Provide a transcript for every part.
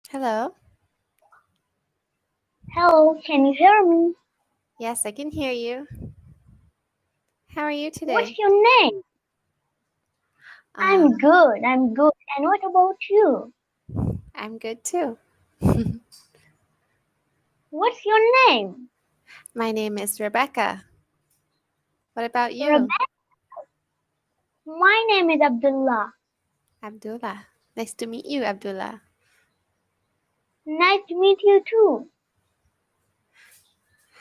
Hello. Hello, can you hear me? Yes, I can hear you. How are you What's today? your name? I'm Uh, good, I'm good. And what about you? I'm good too. What's your name? My name is Rebecca. What about you? Rebecca. My name is Abdullah. Abdullah. Nice to meet you, Abdullah. Nice to meet you too.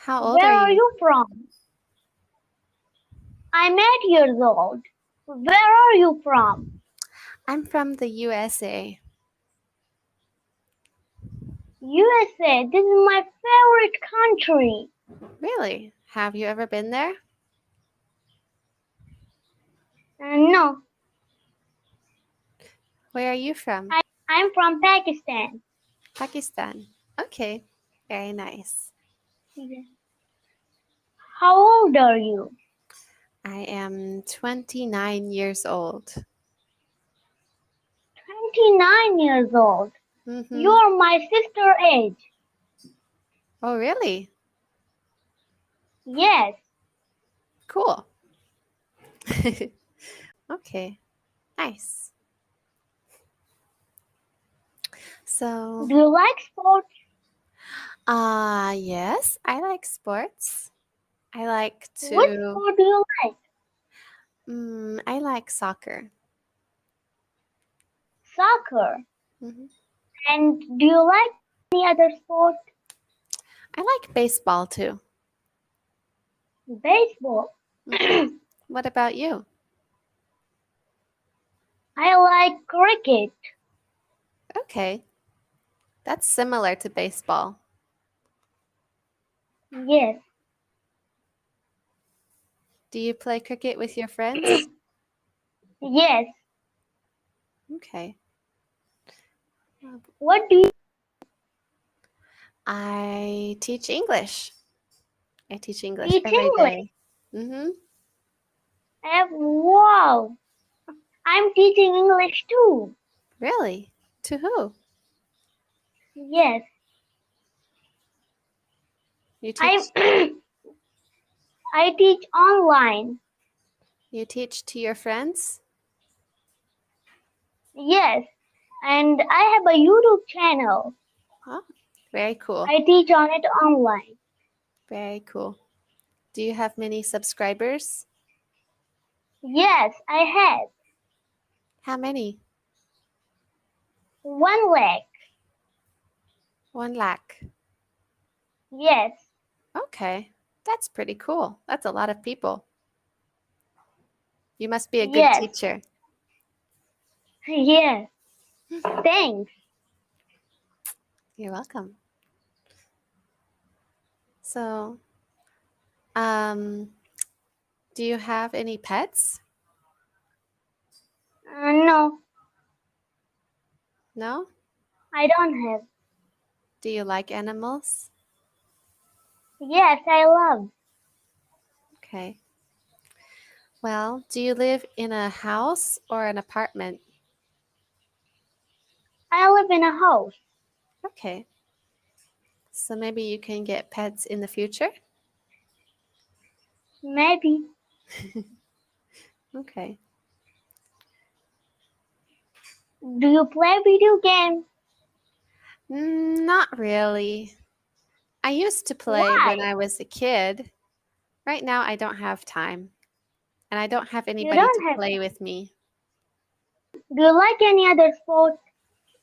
How old are Where are you? you from? I'm 8 years old. Where are you from? I'm from the USA. USA. This is my favorite country. Really? Have you ever been there? No, Where are you from? I'm from Pakistan. Pakistan. Okay. Very nice. How old are you? I am 29 years old. 29 years old. Mm-hmm. You're my sister age. Oh, really? Yes. Cool. Okay. Nice. So, Do you like sports? yes, I like sports. I like What to, sport do you like? I like soccer. Soccer. hmm And do you like any other sport? I like baseball too. Baseball. hmm What about you? I like cricket. Okay, that's similar to baseball. Yes. Do you play cricket with your friends? Yes. Okay. What do you I teach English. I teach English teach every English? day. Mm-hmm. Wow. I'm teaching English too. Really? To who? Yes. You teach I I teach online. you teach to your friends? Yes. And I have a YouTube channel. Oh, very cool. I teach on it online. Very cool. Do you have many subscribers? Yes, I have. How many? 1 lakh. 1 lakh. Yes. Okay, that's pretty cool. That's a lot of people. You must be a good Yes. teacher. Yes. Thanks. You're welcome. So, um, do you have any pets? No, No? I don't have. Do you like animals? Yes, I love. Okay. Well, do you live in a house or an apartment? I live in a house. Okay. So maybe you can get pets in the future? Maybe. Okay. Do you play video games? Not really. I used to play when Why? I was a kid. Right now, I don't have time, and I don't have You anybody to don't have. play with me. Do you like any other sport?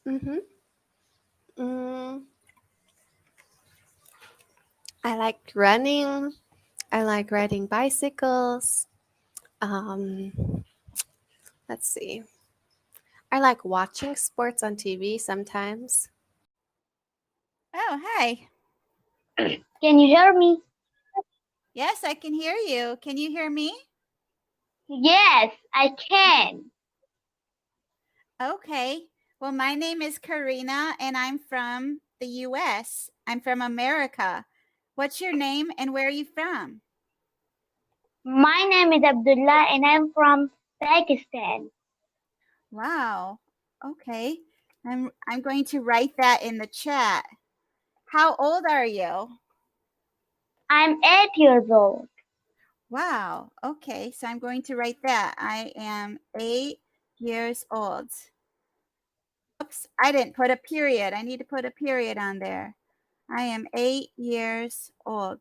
Mm-hmm. Mm, I like running. I like riding bicycles. Um, let's see. I like watching sports on TV sometimes. Oh, hi. Can you hear me? Yes, I can hear you. Can you hear me? Yes, I can. Okay. Well, my name is Karina and I'm from the US. I'm from America. What's your name and where are you from? My name is Abdullah and I'm from Pakistan. Wow. Okay. I'm going to write that in the chat. How old are you? I'm 8 years old. Wow. Okay. So I'm going to write that. I am 8 years old. Oops, I didn't put a period. I need to put a period on there. I am 8 years old.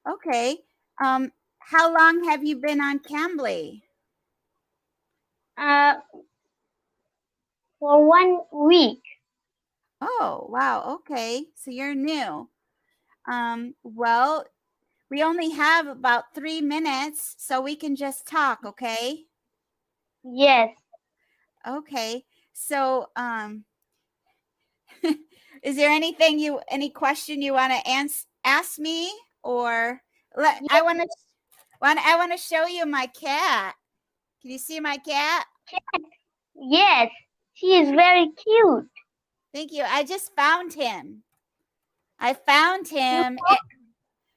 Okay. How long have you been on Cambly? For 1 week. Oh, wow. Okay. So you're new. Well, we only have about 3 minutes, so we can just talk, okay? Yes. Okay. So, is there any question you want to ask me, or I want to show you my cat. Can you see my cat? Yes. She is very cute. Thank you. I just found him. I found You him.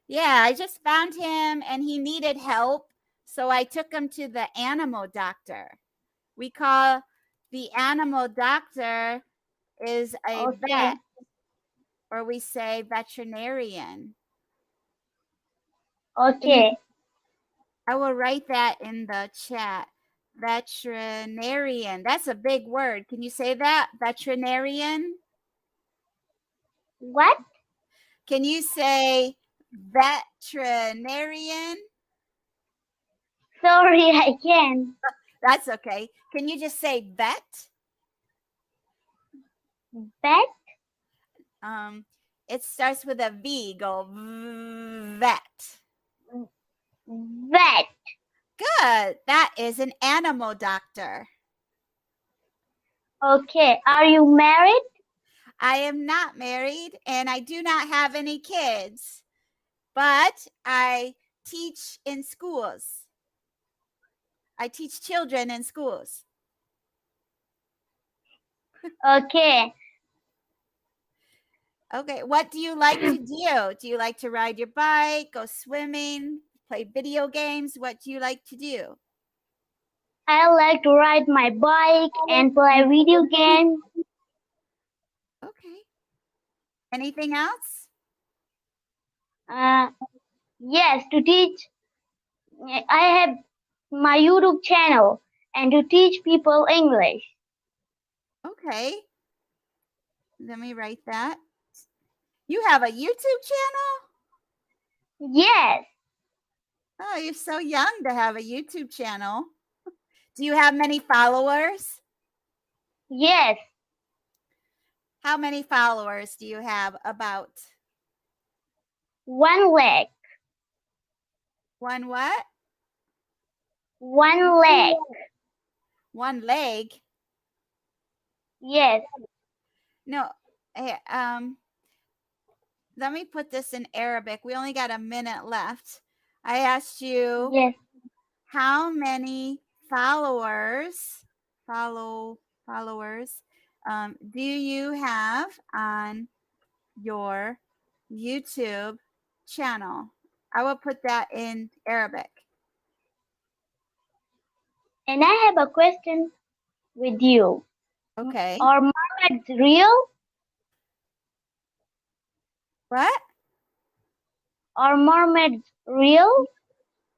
Yeah, I just found him and he needed help. So I took him to the animal doctor. We call the animal doctor is a Okay. vet, or we say veterinarian. Okay. I will write that in the chat. Veterinarian. That's a big word. Can you say that? Veterinarian? What? Can you say veterinarian? Sorry, I can't. That's okay. Can you just say vet? Vet? It starts with a V. Go vet. Vet. Good. That is an animal doctor. Okay. Are you married? I am not married and I do not have any kids, but I teach in schools. I teach children in schools. Okay. Okay. What do you like to do? Do you like to ride your bike, go swimming, play video games? What do you like to do? I like to ride my bike and play video games. Okay. Anything else? Yes, to teach. I have my YouTube channel and to teach people English. Okay. Let me write that. You have a YouTube channel? Yes. Oh, you're so young to have a YouTube channel. Do you have many followers? Yes. How many followers do you have? About 1 leg. one what? 1 leg. One leg? Yes. No. Hey, let me put this in Arabic. We only got a minute left. I asked you Yes. how many followers do you have on your YouTube channel? I will put that in Arabic. And I have a question with you. Okay. Are mermaids real? What? Are mermaids real?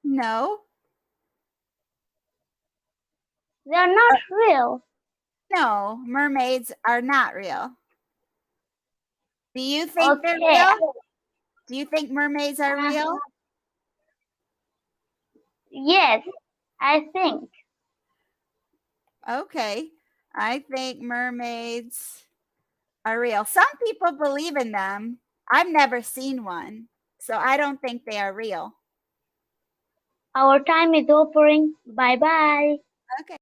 No. They're not real. No, mermaids are not real. Do you think they're Okay. real? Do you think mermaids are real? Yes, I think. Okay. I think mermaids are real. Some people believe in them. I've never seen one, so I don't think they are real. Our time is over. Bye bye. Okay.